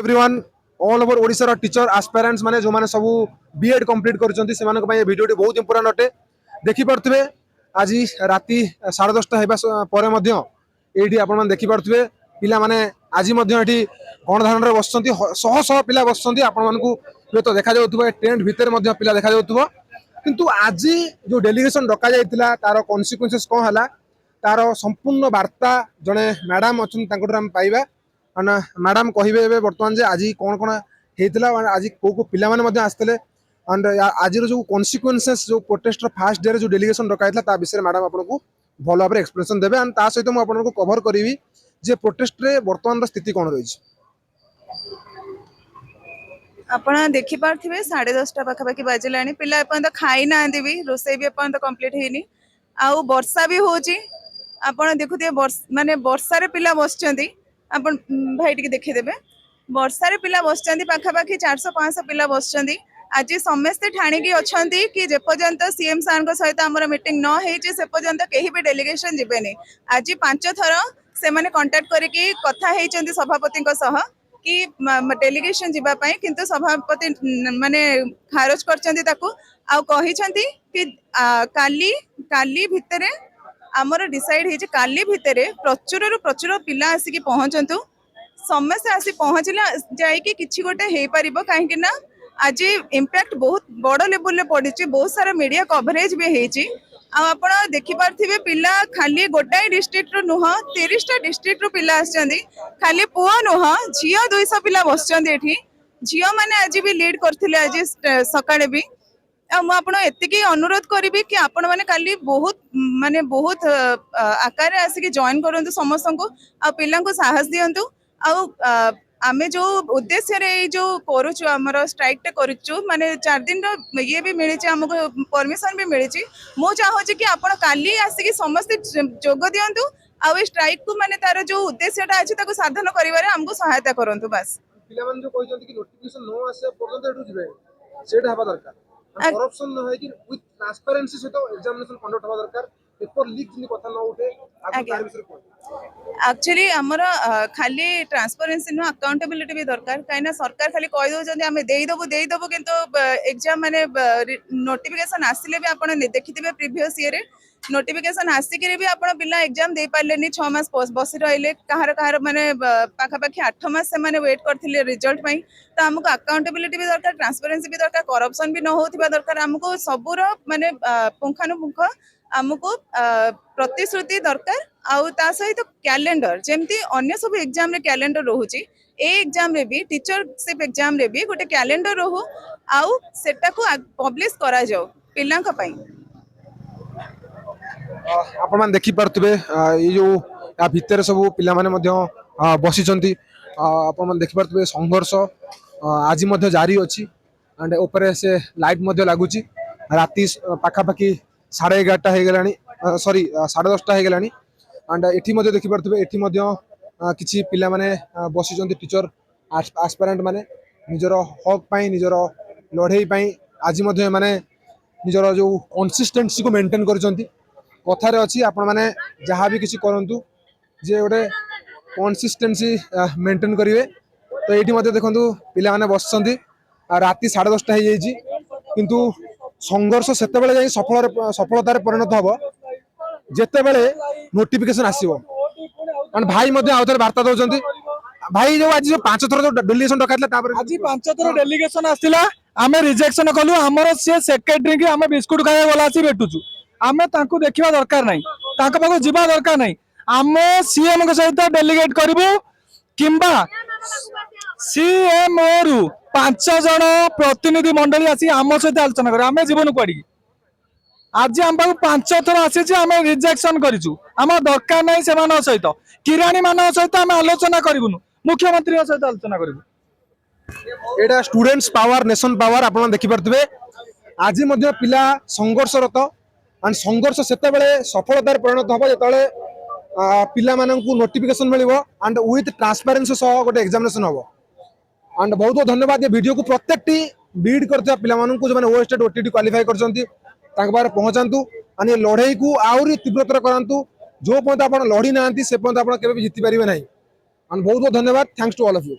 Everyone all over Odisha teacher aspirants माने जो माने सब बीएड कंप्लीट करछंती से मानक पय वीडियोटी बहुत इंपोर्टेंट अटे देखि परथबे आज राति 10:30 हेबा परे मध्य एठी आपण मान देखि परथबे पिला माने आज मध्य एठी गणधारण रे बसछंती शह शह पिला बसछंती आपण मानकू तो देखा जाउतबो टेंट भीतर मध्य पिला देखा जाउतबो किंतु आज जो डेलीगेशन डका जाइतिला तार कॉन्सिक्वेंसेस कोन हला तार संपूर्ण वार्ता जने मैडम अछन तांकोटर हम पाइबा मैडम कहे बर्तमान जे आज कौन कौन होता आज कौ कौ पाने आसते एंड आज जो कॉन्सिक्वेंसेस जो प्रोटेस्ट फास्ट डे जो डेलीगेशन डकाई विषय मैडम आपको भल भाव एक्सप्रेशन देवे एंड ता सहित मुझे कवर करी जे प्रोटेस्ट रे वर्तमान स्थिति कौन रही आपण देखि पार्थिबे 10:30 पाखापाखि बाजिला पिला एपर्यंत खाई ना भी रोसे भी एपर्यंत कंप्लीट होनी आउ वर्षा भी होची आपण देखुते माने वर्षा रे पिला बसचंती आपण भाई टिके देखिदेबे वर्षा रे पिला बसचंती पाखापाखि 400-500 पिला बसचंती आज समस्ते ठाणिकी अछंती कि जे पर्यंत सीएम सार को सहित हमर मीटिंग न हेची से पर्यंत केही भी डेलीगेशन जिबेनी आज 5 थर से माने कांटेक्ट करिकि कथा हेचंती सभापति को सह कि डेलीगेशन जीवा पाई किंतु सभापति माने खारज करचंती ताकू आ कहिसंती कि काली काली भितरे आमर डिसाइड हेची काली भितरे प्रचुर पिला आसिकी पहुंचंतु समस्ते आसी पहुंचला जाई कि किछि गोटे हे परिबो काहे कि ना आज इंपैक्ट बहुत बड़ लेवल रे पडिची बहुत सारा मीडिया कवरेज भी हेची आपण देखि पारथिबे पिला खाली गोटाई डिस्ट्रिक्ट रो नुह 30टा डिस्ट्रिक्ट रो पिला आछंदी खाली पुआ नुह झियो 200 पिला बसचंदी एठी झियो माने आज भी लीड करथिले आज सकाळे भी मुझे अनुरोध करी कि आपण मैंने काली बहुत माने बहुत आकार आसिक जॉइन करूँ समस्त को आ पिला साहस दिंतु आमे जो उद्देश्य रे जो करूचु हमर स्ट्राइक टे करूचु माने 4 दिन रो ये भी मिली हमको परमिशन भी मिली मु चाहूँ कि आपण काली आसिक समस्त जोग दिंतु आ स्ट्राइक को माने तार जो उद्देश्यटा अछि ताको साधन करिवारे हमको सहायता करंतु बस पिला मन जो कहजंती कि नोटिफिकेशन नो आसे पर्यंत एठु जिवे सेट हबा दरकार करप्शन न है कि विथ ट्रांसपेरेंसी से तो एग्जामिनेशन कंडक्ट हवा दरकार पेपर लीक जिनी कथा न उठे आगु तार विषय कोन एक्चुअली हमर खाली ट्रांसपेरेंसी नो अकाउंटेबिलिटी भी दरकार काइना सरकार खाली कहि दो जंदी हमें देई दबो किंतु एग्जाम माने नोटिफिकेशन आसिले भी आपण देखिथिबे प्रीवियस ईयर रे नोटिफिकेशन आसिक भी आपण पिला एग्जाम दे पारलेनी 6 मास बसी रहिले कहार माने पाखापाखि 8 मास से माने वेट करथिले रिजल्ट पई तो हमको अकाउंटेबिलिटी भी दरकार ट्रांसपेरेंसी भी दरकार करप्शन भी न होथिबा दरकार हमको सबुर माने पुंखानुपुंख हमको प्रतिश्रुति दरकार आउ ता सहित कैलेंडर जेमती अन्य सब एग्जाम रे कैलेंडर रहूची ए एग्जाम रे भी टीचरशिप एग्जाम रे भी गोटे कैलेंडर रहू आउ सेटा को पब्लिश करा जाओ पिलांका पई आपण मान देखि परतबे ये जो या भितर सब पिला माने मध्य बसिचंती आपण मान देखि परतबे संघर्ष आज मध्य जारी अछि एंड ऊपर से लाइट मध्य लागुची राती पाखापाखि 11:30 हो गलानी सॉरी 10:30 हो गलानी एंड एठी मध्य देखि परतबे एठी मध्य किछि पिला माने बसिचंती टीचर एस्पिरेंट माने निजर हक पई निजर लढेई पई आज मध्य माने निजर जो कंसिस्टेंसी को मेंटेन करचंती कथार अच्छी आपण मैंने जहाँ भी किसी करंतु जे गोटे कंसिस्टेंसी मेंटेन करेंगे तो ये देखु पिला माने बसचंती राति 10:30 हो जाइए किंतु संघर्ष सेतेबेले जाई सफलतार परिणत हम जेतेबेले नोटिफिकेशन आसीबो कारण भाई मध्य आउथर वार्ता दउचंती भाई जो आज जो 5 थर जो डेलीगेशन डकाइला तापर आज 5 थर डेलीगेशन आस्तिला आमे रिजेक्शन कलु हमर से सेक्रेटरी के आमे बिस्कुट खाया वाला आसी भेटुचु आमे तांको देखिबा दरकार नाही तांको पाखो जिबा दरकार नाही आमे सीएम के सहित डेलीगेट करबो किंबा सीएमओ रु 5 जण प्रतिनिधि मंडली आसी आम सहित आलोचना करे आमे जीवन पड़ी आज आम पाखो 5 थर आसी आमे रिजेक्शन करिचु आम दरकार नाही सेमान सहित किराणी मान सहित आमे आलोचना करबुनु मुख्यमंत्री सहित आलोचना करबु एटा स्टूडेंट्स पावर नेशन पावर आपण देखि परतबे आज मध्य पिला संघर्षरत एंड संघर्ष सेतेबेले सफलतार परिणत हम जो पिला माननकु नोटिफिकेशन मिलिबो एंड विथ ट्रांसपेरेंसी सह गोटे एग्जामिनेशन हम एंड बहुत बहुत धन्यवाद ये वीडियो को प्रत्येकटी बीड करते पिला माननकु जो माने ओएसटेट ओटीटी क्वालिफाई करचंती तांक बारे पहुंचांतु आणि ये लड़ाई को आउरी तीव्रतर करंतु जो पर्यंत आपण लड़ी नांती से पर्यंत आपण केबे भी जीति परिबे नाही एंड बहुत बहुत धन्यवाद thanks to all of you.